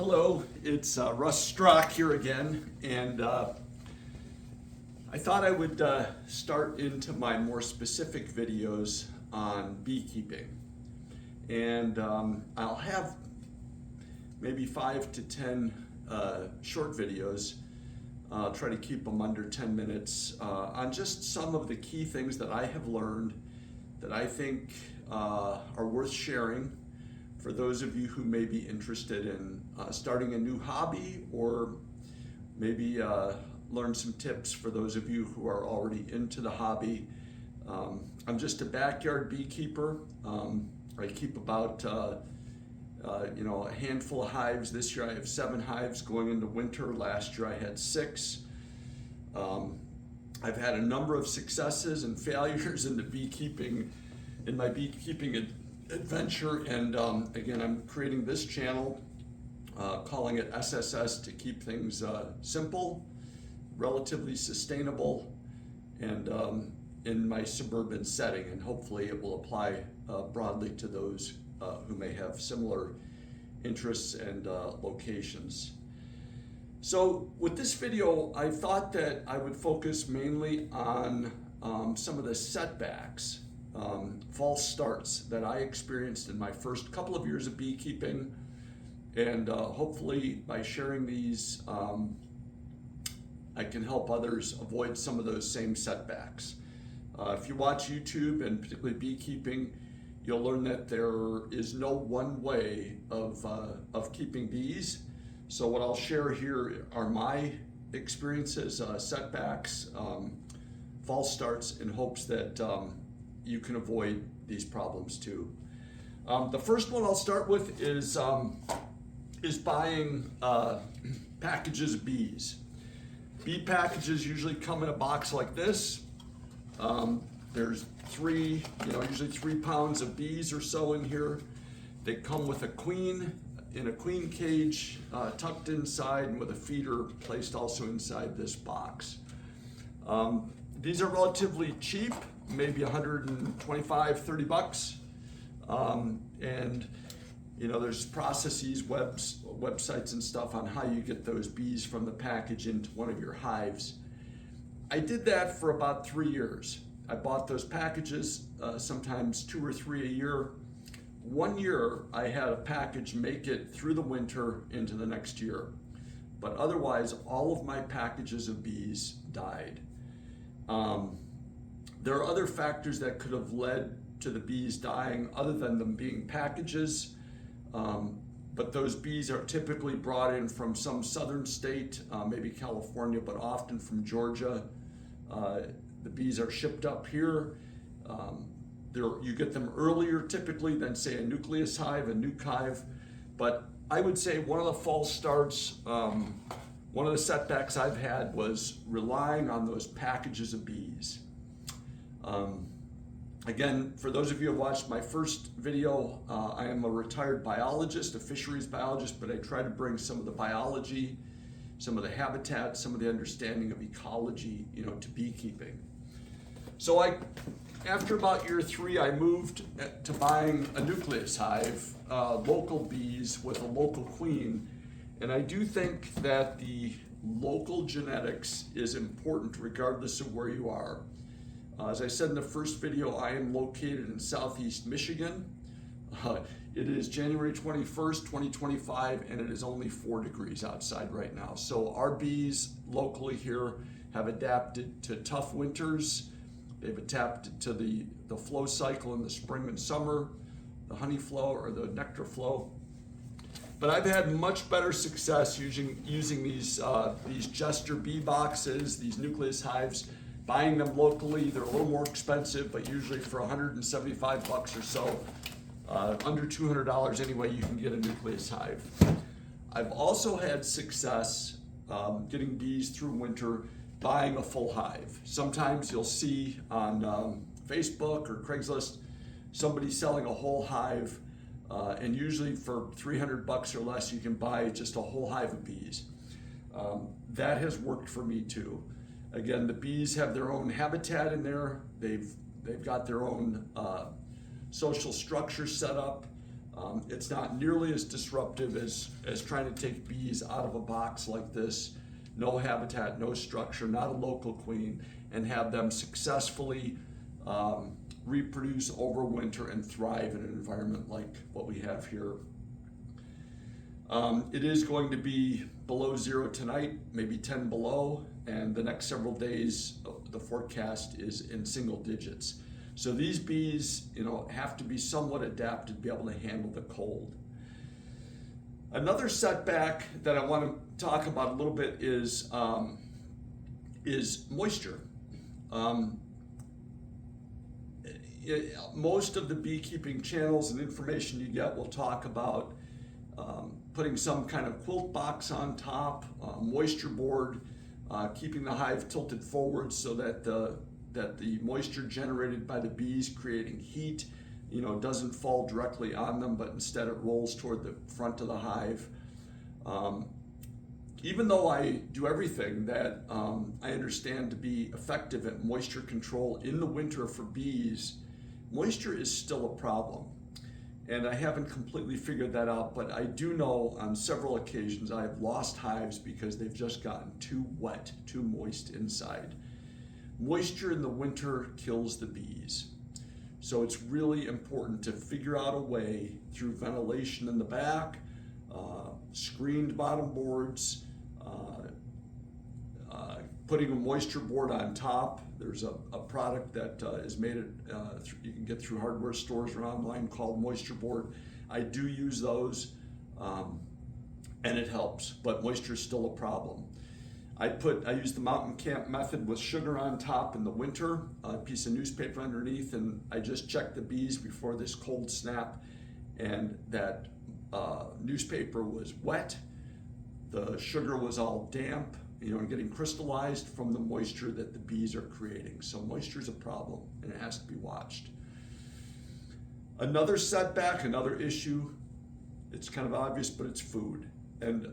Hello, it's Russ Strock here again, and I thought I would start into my more specific videos on beekeeping. And I'll have maybe 5 to 10 short videos. I'll try to keep them under 10 minutes on just some of the key things that I have learned that I think are worth sharing for those of you who may be interested in starting a new hobby, or maybe learn some tips for those of you who are already into the hobby. I'm just a backyard beekeeper. I keep about a handful of hives. This year I have 7 hives going into winter. Last year I had 6. I've had a number of successes and failures in my beekeeping adventure, and again, I'm creating this channel, calling it SSS, to keep things simple, relatively sustainable, and in my suburban setting, and hopefully it will apply broadly to those who may have similar interests and locations. So with this video, I thought that I would focus mainly on some of the setbacks, false starts that I experienced in my first couple of years of beekeeping, and hopefully by sharing these I can help others avoid some of those same setbacks. If you watch YouTube, and particularly beekeeping, you'll learn that there is no one way of keeping bees. So what I'll share here are my experiences, setbacks, false starts, in hopes that you can avoid these problems too. The first one I'll start with is buying packages of bees. Bee packages usually come in a box like this. There's usually 3 pounds of bees or so in here. They come with a queen in a queen cage tucked inside, and with a feeder placed also inside this box. These are relatively cheap, maybe 125, 30 bucks. And there's processes, websites and stuff on how you get those bees from the package into one of your hives. I did that for about 3 years. I bought those packages, sometimes 2 or 3 a year. 1 year I had a package make it through the winter into the next year, but otherwise all of my packages of bees died. There are other factors that could have led to the bees dying other than them being packages, but those bees are typically brought in from some southern state, maybe California, but often from Georgia. The bees are shipped up here. You get them earlier typically than, say, a nucleus hive, a nuke hive. But I would say one of the false starts, one of the setbacks I've had was relying on those packages of bees. Again, for those of you who have watched my first video, I am a retired biologist, a fisheries biologist, but I try to bring some of the biology, some of the habitat, some of the understanding of ecology, to beekeeping. So after about year 3, I moved to buying a nucleus hive, local bees with a local queen. And I do think that the local genetics is important regardless of where you are. As I said in the first video, I am located in Southeast Michigan. It is January 21st, 2025, and it is only 4 degrees outside right now. So our bees locally here have adapted to tough winters. They've adapted to the flow cycle in the spring and summer, the honey flow or the nectar flow. But I've had much better success using these Jester bee boxes, these nucleus hives, buying them locally. They're a little more expensive, but usually for 175 bucks or so, under $200 anyway, you can get a nucleus hive. I've also had success getting bees through winter buying a full hive. Sometimes you'll see on Facebook or Craigslist somebody selling a whole hive, and usually for 300 bucks or less you can buy just a whole hive of bees. That has worked for me too. Again, the bees have their own habitat in there. They've got their own social structure set up. It's not nearly as disruptive as trying to take bees out of a box like this, no habitat, no structure, not a local queen, and have them successfully reproduce over winter and thrive in an environment like what we have here. It is going to be below 0 tonight, maybe 10 below, and the next several days the forecast is in single digits. So these bees, have to be somewhat adapted to be able to handle the cold. Another setback that I want to talk about a little bit is moisture. Most of the beekeeping channels and information you get will talk about putting some kind of quilt box on top, moisture board, keeping the hive tilted forward so that the moisture generated by the bees creating heat, doesn't fall directly on them, but instead it rolls toward the front of the hive. Even though I do everything that I understand to be effective at moisture control in the winter for bees, moisture is still a problem. And I haven't completely figured that out, but I do know on several occasions I have lost hives because they've just gotten too wet, too moist inside. Moisture in the winter kills the bees. So it's really important to figure out a way through ventilation in the back, screened bottom boards, putting a moisture board on top. There's a product that is made, you can get through hardware stores or online called Moisture Board. I do use those and it helps, but moisture is still a problem. I use the mountain camp method with sugar on top in the winter, a piece of newspaper underneath, and I just check the bees before this cold snap, and that newspaper was wet, the sugar was all damp, and getting crystallized from the moisture that the bees are creating. So moisture is a problem and it has to be watched. Another setback, another issue, it's kind of obvious, but it's food. And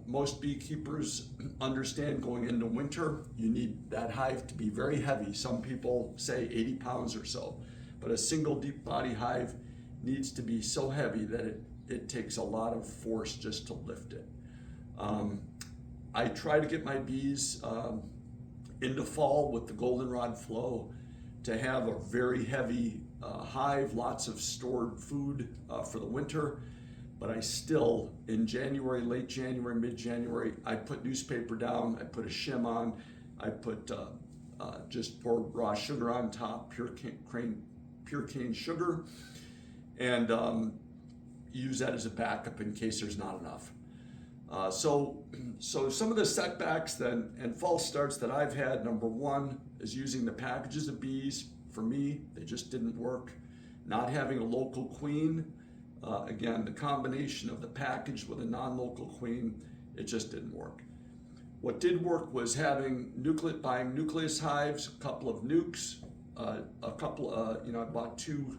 most beekeepers understand going into winter, you need that hive to be very heavy. Some people say 80 pounds or so, but a single deep body hive needs to be so heavy that it takes a lot of force just to lift it. I try to get my bees into fall with the goldenrod flow to have a very heavy hive, lots of stored food for the winter. But I still, in January, late January, mid-January, I put newspaper down, I put a shim on, I put just pour raw sugar on top, pure cane sugar, and use that as a backup in case there's not enough. So some of the setbacks then and false starts that I've had, number one is using the packages of bees. For me, they just didn't work. Not having a local queen, again, the combination of the package with a non-local queen, it just didn't work. What did work was buying nucleus hives, a couple of nukes, I bought 2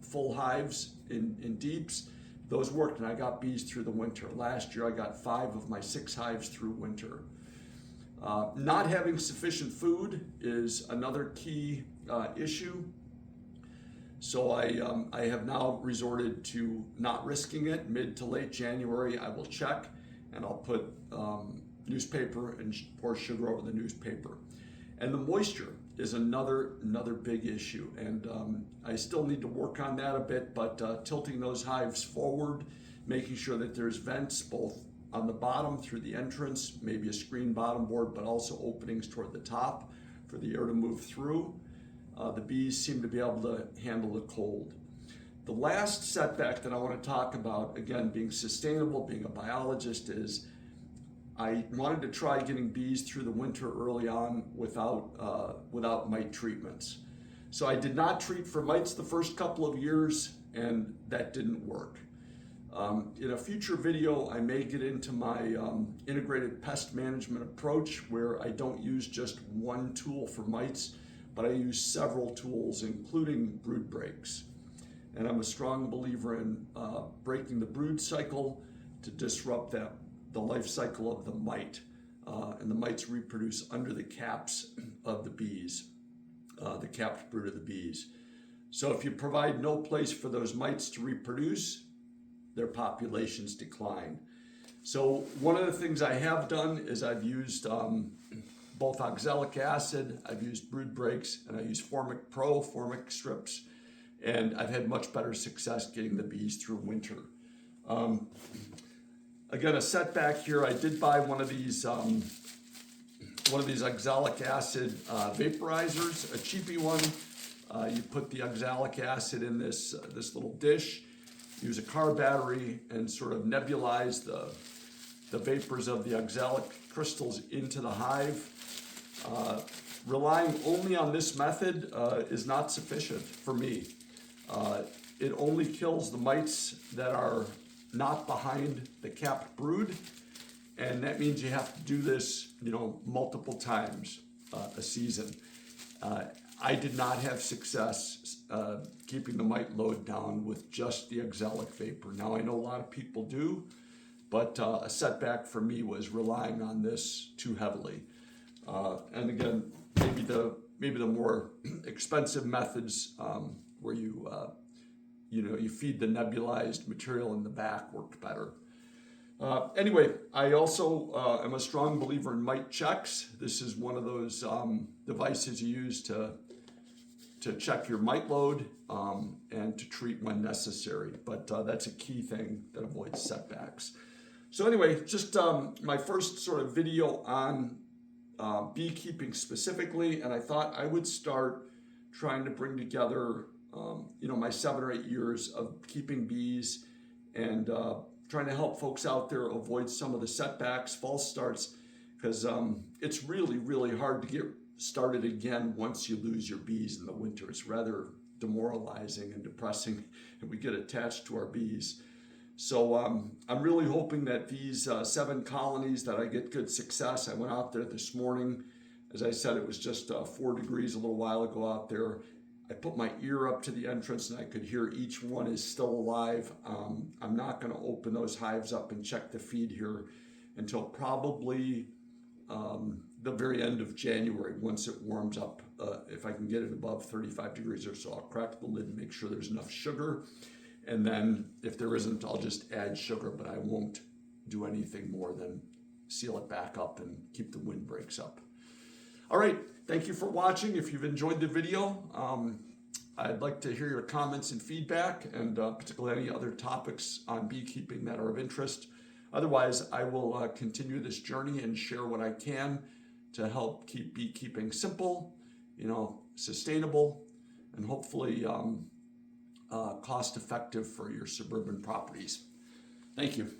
full hives in deeps. Those worked and I got bees through the winter. Last year I got 5 of my 6 hives through winter. Not having sufficient food is another key issue. So I have now resorted to not risking it. Mid to late January I will check and I'll put newspaper and pour sugar over the newspaper. And the moisture is another big issue, and I still need to work on that a bit, but tilting those hives forward, making sure that there's vents both on the bottom through the entrance, maybe a screen bottom board, but also openings toward the top for the air to move through. The bees seem to be able to handle the cold. The last setback that I want to talk about, again, being sustainable, being a biologist, is I wanted to try getting bees through the winter early on without mite treatments. So I did not treat for mites the first couple of years, and that didn't work. In a future video, I may get into my integrated pest management approach, where I don't use just one tool for mites, but I use several tools, including brood breaks. And I'm a strong believer in breaking the brood cycle to disrupt the life cycle of the mite, and the mites reproduce under the caps of the bees, the capped brood of the bees. So if you provide no place for those mites to reproduce, their populations decline. So one of the things I have done is I've used both oxalic acid, I've used brood breaks, and I use Formic Pro, Formic strips, and I've had much better success getting the bees through winter. Again, a setback here, I did buy one of these oxalic acid vaporizers, a cheapy one. You put the oxalic acid in this little dish, use a car battery, and sort of nebulize the vapors of the oxalic crystals into the hive. Relying only on this method is not sufficient for me. It only kills the mites that are not behind the capped brood, and that means you have to do this, multiple times a season. I did not have success keeping the mite load down with just the oxalic vapor. Now I know a lot of people do, but a setback for me was relying on this too heavily. And again, maybe the more expensive methods where you feed the nebulized material in the back worked better. Anyway, I also am a strong believer in mite checks. This is one of those devices you use to check your mite load and to treat when necessary. But that's a key thing that avoids setbacks. So anyway, just my first sort of video on beekeeping specifically, and I thought I would start trying to bring together my 7 or 8 years of keeping bees and trying to help folks out there avoid some of the setbacks, false starts, because it's really, really hard to get started again once you lose your bees in the winter. It's rather demoralizing and depressing, and we get attached to our bees. So I'm really hoping that these 7 colonies that I get good success. I went out there this morning. As I said, it was just 4 degrees a little while ago out there. I put my ear up to the entrance and I could hear each one is still alive. I'm not going to open those hives up and check the feed here until probably the very end of January, once it warms up. If I can get it above 35 degrees or so, I'll crack the lid and make sure there's enough sugar. And then if there isn't, I'll just add sugar, but I won't do anything more than seal it back up and keep the windbreaks up. All right, thank you for watching. If you've enjoyed the video, I'd like to hear your comments and feedback, and particularly any other topics on beekeeping that are of interest. Otherwise, I will continue this journey and share what I can to help keep beekeeping simple, sustainable, and hopefully cost-effective for your suburban properties. Thank you.